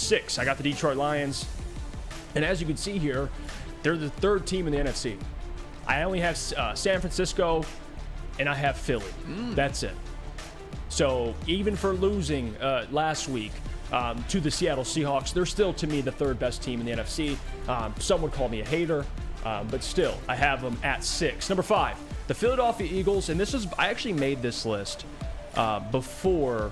6, I got the Detroit Lions. And as you can see here, they're the 3rd team in the NFC. I only have San Francisco, and I have Philly. That's it. So even for losing last week to the Seattle Seahawks, they're still, to me, the 3rd best team in the NFC. Some would call me a hater, but still, I have them at 6. Number 5, the Philadelphia Eagles, and I actually made this list before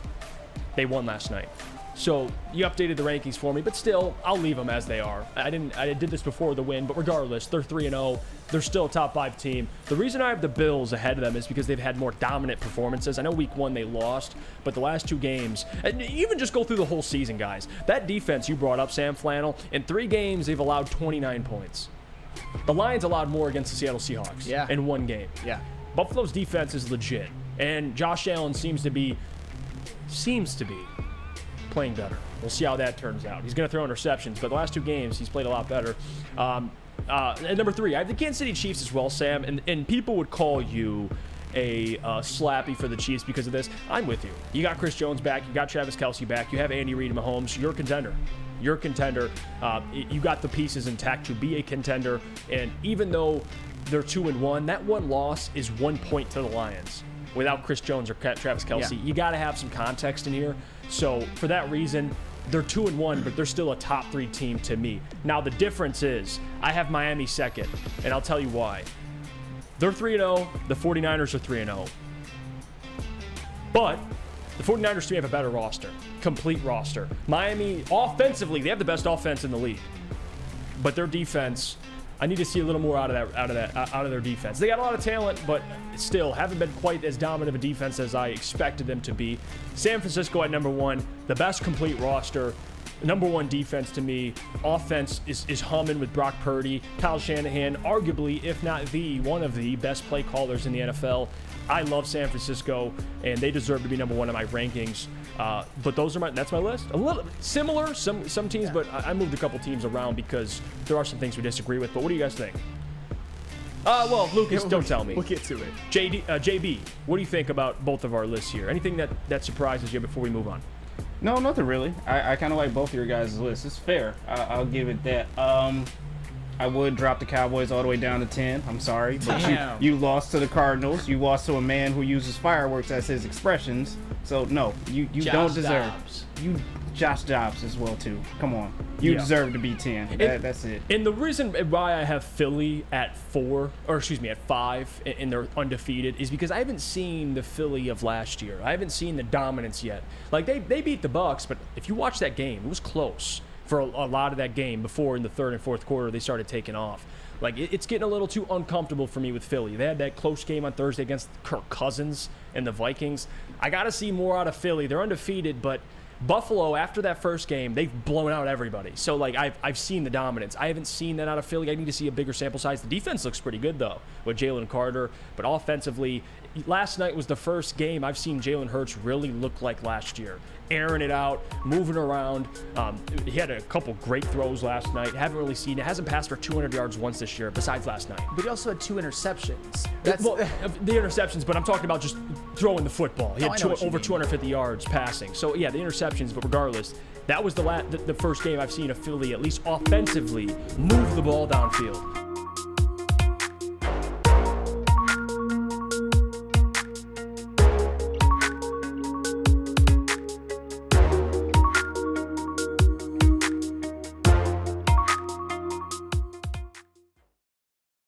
they won last night. So you updated the rankings for me, but still, I'll leave them as they are. I did this before the win, but regardless, they're 3-0. They're still a top 5 team. The reason I have the Bills ahead of them is because they've had more dominant performances. I know week 1 they lost, but the last 2 games, and even just go through the whole season, guys. That defense you brought up, Sam Flannel, in 3 games, they've allowed 29 points. The Lions allowed more against the Seattle Seahawks in 1 game. Yeah. Buffalo's defense is legit, and Josh Allen seems to be playing better. We'll see how that turns out. He's going to throw interceptions, but the last 2 games, he's played a lot better. At number 3, I have the Kansas City Chiefs as well, Sam, and people would call you a slappy for the Chiefs because of this. I'm with you. You got Chris Jones back. You got Travis Kelce back. You have Andy Reid and Mahomes. You're a contender. You're a contender. You got the pieces intact to be a contender, and even though they're 2-1, that 1 loss is 1 point to the Lions. Without Chris Jones or Travis Kelce, you got to have some context in here. So for that reason, they're 2-1, but they're still a top 3 team to me. Now the difference is I have Miami 2nd, and I'll tell you why. They're 3-0. The 49ers are 3-0. But the 49ers to me have a better roster, complete roster. Miami, offensively, they have the best offense in the league. But their defense, I need to see a little more out of their defense. They got a lot of talent, but still haven't been quite as dominant of a defense as I expected them to be. San Francisco at number 1, the best complete roster. Number 1 defense to me. Offense is humming with Brock Purdy. Kyle Shanahan, arguably, if not one of the best play callers in the NFL. I love San Francisco, and they deserve to be number 1 in my rankings. But that's my list. A little similar, some teams, but I moved a couple teams around because there are some things we disagree with. But what do you guys think? Well, Lucas, don't tell me. We'll get to it. JB, what do you think about both of our lists here? Anything that surprises you before we move on? No, nothing really. I kind of like both of your guys' lists. It's fair. I'll give it that. I would drop the Cowboys all the way down to 10. I'm sorry, but you lost to the Cardinals. You lost to a man who uses fireworks as his expressions. So no, you don't deserve. Josh Dobbs as well too. Come on, you deserve to be 10. That's it. And the reason why I have Philly at 5, and they're undefeated is because I haven't seen the Philly of last year. I haven't seen the dominance yet. Like they beat the Bucks, but if you watch that game, it was close for a lot of that game before in the 3rd and 4th quarter they started taking off. Like it's getting a little too uncomfortable for me with Philly. They had that close game on Thursday against Kirk Cousins and the Vikings. I got to see more out of Philly. They're undefeated, but Buffalo, after that first game, they've blown out everybody. So, like, I've seen the dominance. I haven't seen that out of Philly. I need to see a bigger sample size. The defense looks pretty good, though, with Jalen Carter. But offensively, last night was the first game I've seen Jalen Hurts really look like last year. Airing it out, moving around. He had a couple great throws last night. Haven't really seen it. Hasn't passed for 200 yards once this year, besides last night. But he also had 2 interceptions. The interceptions, but I'm talking about just throwing the football. He had over 250 yards passing. So, yeah, the interceptions, but regardless, that was the first game I've seen of Philly, at least offensively, move the ball downfield.